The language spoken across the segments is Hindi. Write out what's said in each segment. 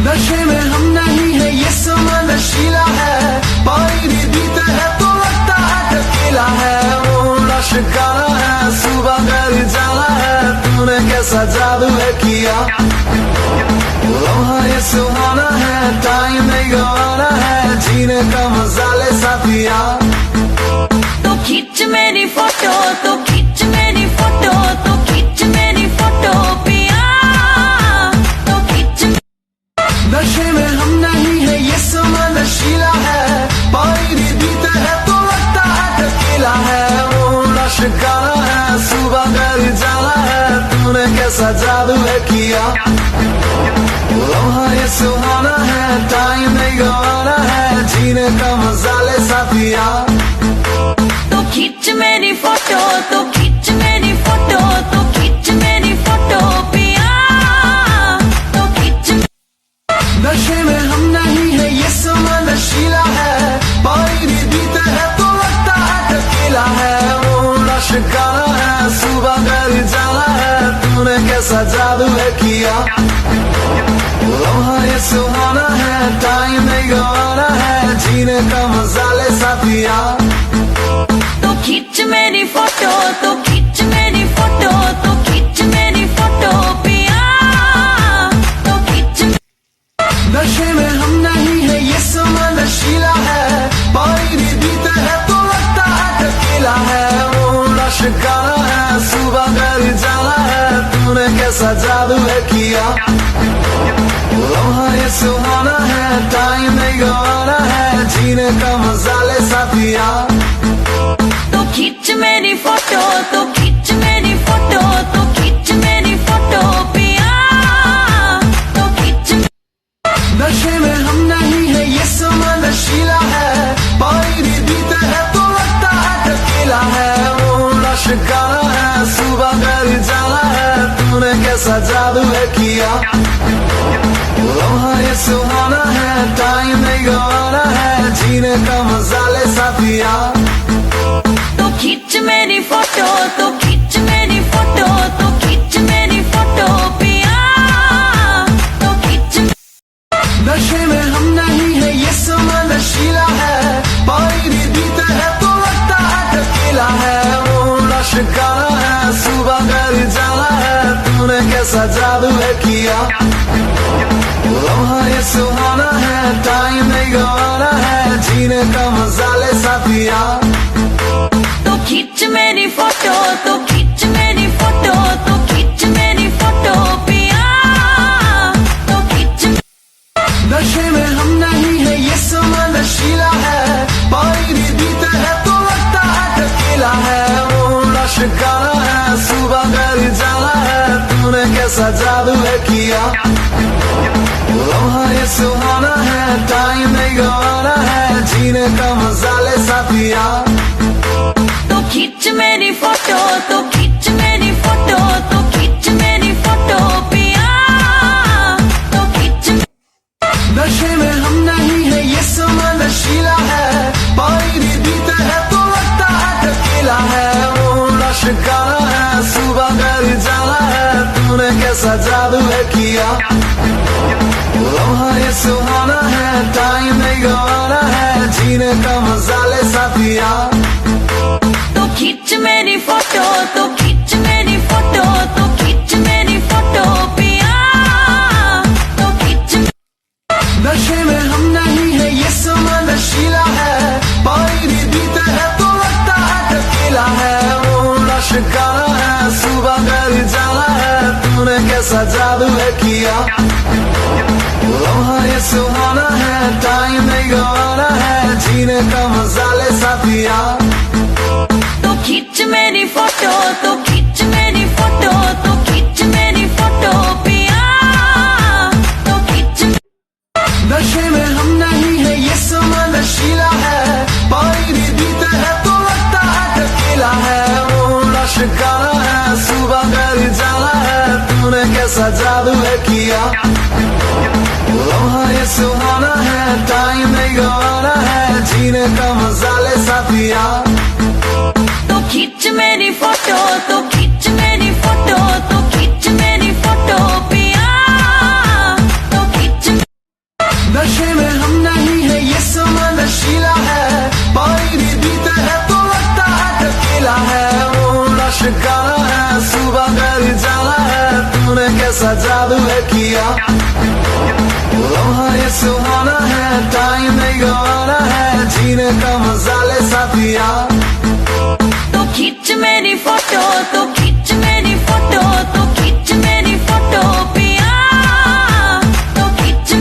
नशे में हम नहीं है ये समा नशीला है, पानी भी पीते हैं तो लगता है टकीला है। वो नशकारा है सुबह घर जाना है, तूने कैसा जादू है किया। लम्हा ये सुहाना है, टाइम नहीं गवाना है, जीने का मजा ले साथिया। तो खींच मेरी फोटो, तो खींच मेरी फोटो, तो खींच मेरी फोटो पिया, तो खींच। नशे में हम नहीं है ये समा नशीला है, पानी भी पीते हैं तो लगता है टकीला है। वो नशकारा है सुबह घर जाना है, तूने कैसा जादू है किया। लम्हा ये सुहाना है, टाइम नहीं गवाना है, जीने का मजा ले साथिया। तो खींच मेरी फोटो, तो खींच मेरी फोटो, तो खींच मेरी फोटो पिया, तो खींच। नशे में हम नहीं है ये समा नशीला है, पानी भी पीते हैं तो लगता है टकीला है। वो नशकारा है सुबह घर जाना है, तूने कैसा जादू है किया। लम्हा ये सुहाना है, टाइम नहीं गवाना है, जीने का मजा ले साथिया। तो खींच मेरी फोटो, तो खींच मेरी फोटो, तो खींच मेरी फोटो पिया, तो खींच। नशे में हम नहीं है ये समा नशीला है, पानी भी पीते हैं तो लगता है टकीला है। वो नशकारा है सुबह घर जाना है, तूने कैसा जादू है किया। लम्हा ये सुहाना है, टाइम नहीं गवाना है, जीने का मजा ले साथिया। तो खींच मेरी फोटो, तो खींच मेरी फोटो, तो खींच मेरी फोटो पिया, तो खींच। नशे में हम नहीं है ये समा नशीला है, पानी भी पीते हैं तो लगता है टकीला है। वो नशकारा है सुबह घर जाना है, तूने कैसा जादू है किया। लम्हा ये सुहाना है, टाइम नहीं गवाना है, जीने का मजा ले साथिया। तो खींच मेरी फोटो, तो खींच मेरी फोटो, तो खींच मेरी फोटो पिया, तो खींच। नशे में हम नहीं है ये समा नशीला है, पानी भी पीते हैं तो लगता है टकीला है। वो नशकारा है सुबह घर जाना है, तूने कैसा जादू है किया। लम्हा ये सुहाना है, टाइम नहीं गवाना है, जीने का मजा ले साथिया। तो खींच मेरी फोटो, तो खींच मेरी फोटो, तो खींच मेरी फोटो पिया, तो खींच। नशे में हम नहीं है ये समा नशीला है, पानी भी पीते हैं तो लगता है टकीला है। वो नशकारा है सुबह घर जाना है, तूने कैसा जादू है किया। लम्हा ये सुहाना है, टाइम नहीं गवाना है, जीने का मजा ले साथिया। तो खींच मेरी फोटो, तो खींच मेरी फोटो, तो खींच मेरी फोटो पिया, तो खींच। नशे में हम नहीं है ये समा नशीला है, पानी भी पीते हैं तो लगता है टकीला है। वो नशकारा है सुबह घर जाना है, तूने कैसा जादू है किया। लम्हा ये सुहाना है, टाइम नहीं गवाना है, जीने का मजा ले साथिया। तो खींच मेरी फोटो, तो खींच मेरी फोटो, तो खींच मेरी फोटो पिया, तो खींच। नशे में हम नहीं है ये समा नशीला है, पानी भी पीते हैं तो लगता है टकीला है। वो नशकारा है सुबह घर जाना है, तूने कैसा जादू है किया। लम्हा ये सुहाना है, टाइम नहीं गवाना है, जीने का मजा ले साथिया। तो खींच मेरी फोटो, तो खींच मेरी फोटो, तो खींच मेरी फोटो पिया, तो खींच। नशे में हम नहीं है ये समा नशीला है, पानी भी पीते हैं तो लगता है टकीला है। वो नशकारा है सुबह घर जाना है, तूने कैसा जादू है किया। लम्हा ये सुहाना है, टाइम नहीं गवाना है, जीने का मजा ले साथिया। तो खींच मेरी फोटो, तो खींच मेरी फोटो, तो खींच मेरी फोटो पिया, सुहाना है, टाइम नहीं गवाना है, जीने का मजा ले साथिया। तो खींच मेरी फोटो, तो खींच मेरी फोटो, तो खींच मेरी फोटो पिया, तो खींच।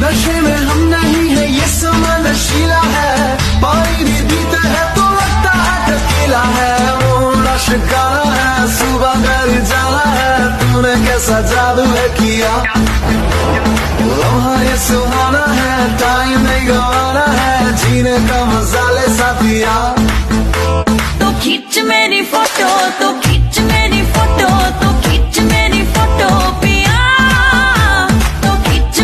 नशे में हम नहीं है, ये समा नशीला है, पानी भी पीते हैं तो लगता है टकीला है। वो नशकाना है, सुबह घर जाना है, तूने कैसा जादू है किया। लम्हा ये सुहाना है, टाइम नहीं गवाना है, जीने का मजा ले साथिया। तो खींच मेरी फोटो, तो खींच मेरी फोटो, तो खींच मेरी फोटो पिया, तो खींच।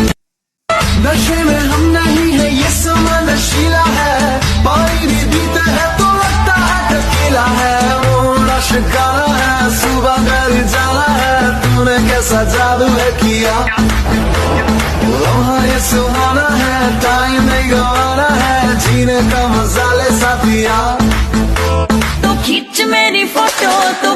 नशे में हम नहीं है, ये समा नशीला है, पानी भी पीते हैं तो लगता है टकीला है। वो नशकाना है, सुबह घर जाना है, तूने कैसा जादू है किया। लम्हा ये सुहाना है, टाइम नहीं गवाना है, जीने का मजा ले साथिया। तो खींच मेरी फोटो, तो